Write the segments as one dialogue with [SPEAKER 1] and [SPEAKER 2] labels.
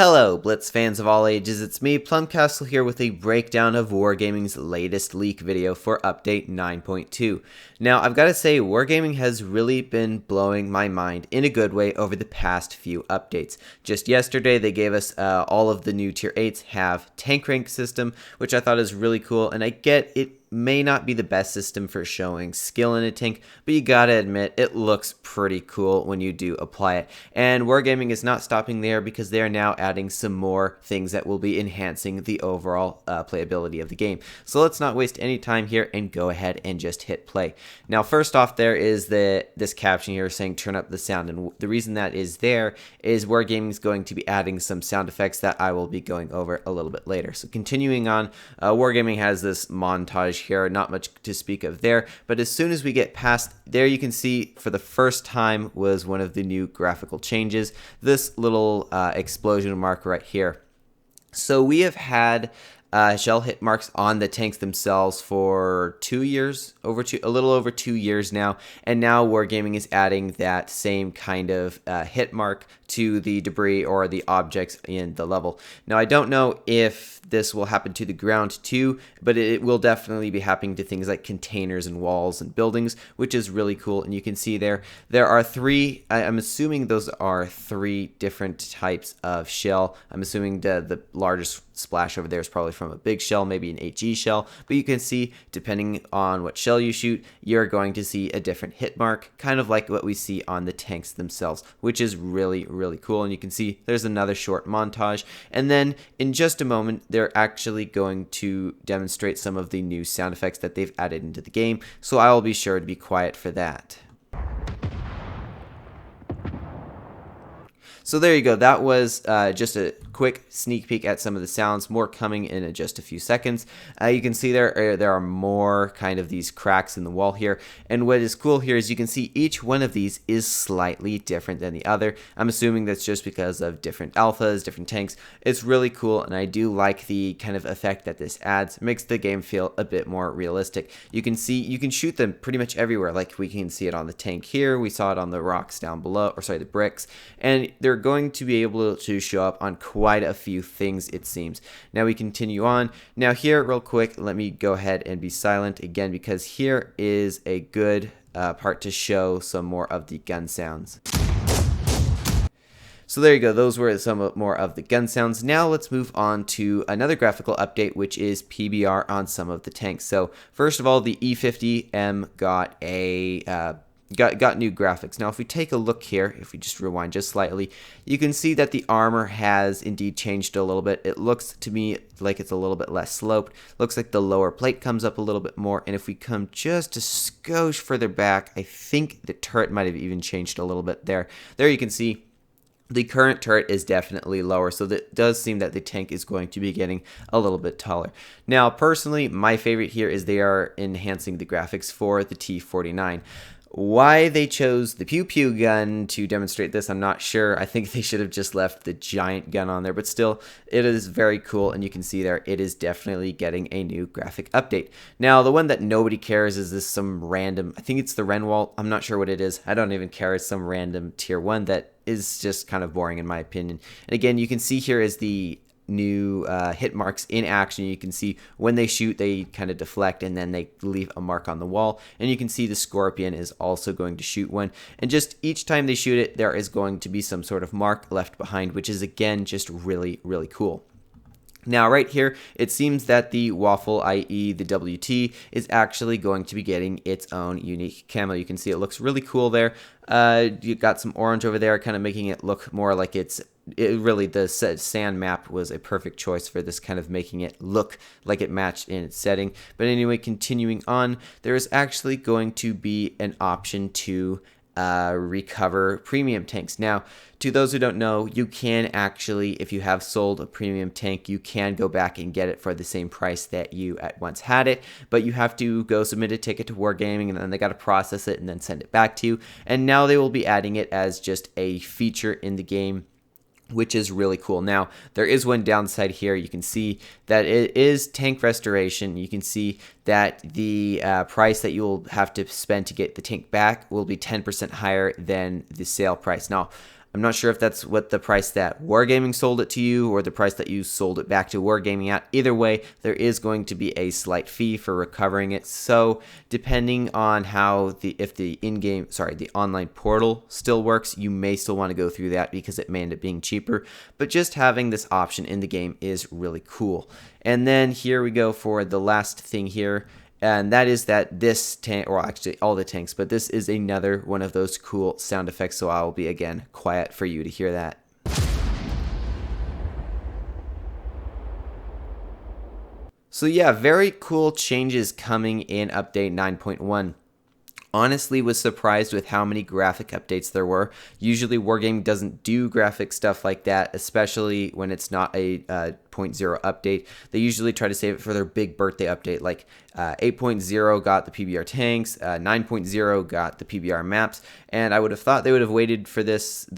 [SPEAKER 1] Hello, Blitz fans of all ages, it's me, Plumcastle, here with a breakdown of Wargaming's latest leak video for Update 9.2. Now, I've got to say, Wargaming has really been blowing my mind in a good way over the past few updates. Just yesterday, they gave us all of the new Tier 8s have tank rank system, which I thought is really cool, and I get it may not be the best system for showing skill in a tank, but you gotta admit, it looks pretty cool when you do apply it. And Wargaming is not stopping there because they are now adding some more things that will be enhancing the overall playability of the game. So let's not waste any time here and go ahead and just hit play. Now, first off, there is this caption here saying turn up the sound, and the reason that is there is Wargaming is going to be adding some sound effects that I will be going over a little bit later. So continuing on, Wargaming has this montage here, not much to speak of there, but as soon as we get past there, you can see for the first time was one of the new graphical changes, this little explosion mark right here. So we have had shell hit marks on the tanks themselves for 2 years, a little over 2 years now, and now Wargaming is adding that same kind of hit mark to the debris or the objects in the level. Now, I don't know if this will happen to the ground too, but it will definitely be happening to things like containers and walls and buildings, which is really cool. And you can see there are three, I'm assuming those are 3 different types of shell. I'm assuming the largest splash over there is probably from a big shell, maybe an HE shell, but you can see depending on what shell you shoot, you're going to see a different hit mark, kind of like what we see on the tanks themselves, which is really cool. And you can see there's another short montage, and then in just a moment they're actually going to demonstrate some of the new sound effects that they've added into the game, so I will be sure to be quiet for that. So there you go, that was just a quick sneak peek at some of the sounds, more coming in just a few seconds. You can see there are more kind of these cracks in the wall here, and what is cool here is you can see each one of these is slightly different than the other. I'm assuming that's just because of different alphas, different tanks. It's really cool, and I do like the kind of effect that this adds. It makes the game feel a bit more realistic. You can see, you can shoot them pretty much everywhere, like we can see it on the tank here, we saw it on the rocks down below, or sorry, the bricks, and they're going to be able to show up on quite a few things, it seems. Now we continue on. Now here, real quick, let me go ahead and be silent again, because here is a good part to show some more of the gun sounds. So there you go, those were some more of the gun sounds. Now let's move on to another graphical update, which is PBR on some of the tanks. So first of all, the E50M got a got new graphics. Now if we take a look here, if we just rewind just slightly, you can see that the armor has indeed changed a little bit. It looks to me like it's a little bit less sloped. Looks like the lower plate comes up a little bit more, and if we come just a skosh further back, I think the turret might have even changed a little bit there. There you can see the current turret is definitely lower, so that does seem that the tank is going to be getting a little bit taller. Now, personally, my favorite here is they are enhancing the graphics for the T49. Why they chose the pew pew gun to demonstrate this, I'm not sure. I think they should have just left the giant gun on there, but still, it is very cool, and you can see there, it is definitely getting a new graphic update. Now, the one that nobody cares is this some random, I think it's the Renwalt, I'm not sure what it is, I don't even care, it's some random tier 1 that is just kind of boring in my opinion. And again, you can see here is the new hit marks in action. You can see when they shoot, they kind of deflect and then they leave a mark on the wall, and you can see the Scorpion is also going to shoot one, and just each time they shoot it, there is going to be some sort of mark left behind, which is again just really cool. Now right here, it seems that the waffle, i.e. the WT, is actually going to be getting its own unique camo. You can see it looks really cool there. You got some orange over there, kind of making it look more like really the sand map was a perfect choice for this, kind of making it look like it matched in its setting. But anyway, continuing on, there is actually going to be an option to recover premium tanks. Now, to those who don't know, you can actually, if you have sold a premium tank, you can go back and get it for the same price that you at once had it, but you have to go submit a ticket to Wargaming, and then they got to process it and then send it back to you. And now they will be adding it as just a feature in the game, which is really cool. Now, there is one downside here. You can see that it is tank restoration. You can see that the price that you'll have to spend to get the tank back will be 10% higher than the sale price. Now, I'm not sure if that's what the price that Wargaming sold it to you or the price that you sold it back to Wargaming at. Either way, there is going to be a slight fee for recovering it. So depending on how if the online portal still works, you may still want to go through that because it may end up being cheaper. But just having this option in the game is really cool. And then here we go for the last thing here. And that is that this tank, or actually all the tanks, but this is another one of those cool sound effects. So I will be, again, quiet for you to hear that. So yeah, very cool changes coming in update 9.1. Honestly was surprised with how many graphic updates there were. Usually Wargaming doesn't do graphic stuff like that, especially when it's not a 0.0 update. They usually try to save it for their big birthday update, like 8.0 got the PBR tanks, 9.0 got the PBR maps, and I would have thought they would have waited for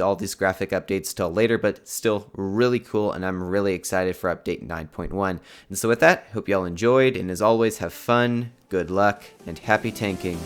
[SPEAKER 1] all these graphic updates till later, but still really cool, and I'm really excited for update 9.1. And so with that, hope y'all enjoyed, and as always, have fun, good luck, and happy tanking.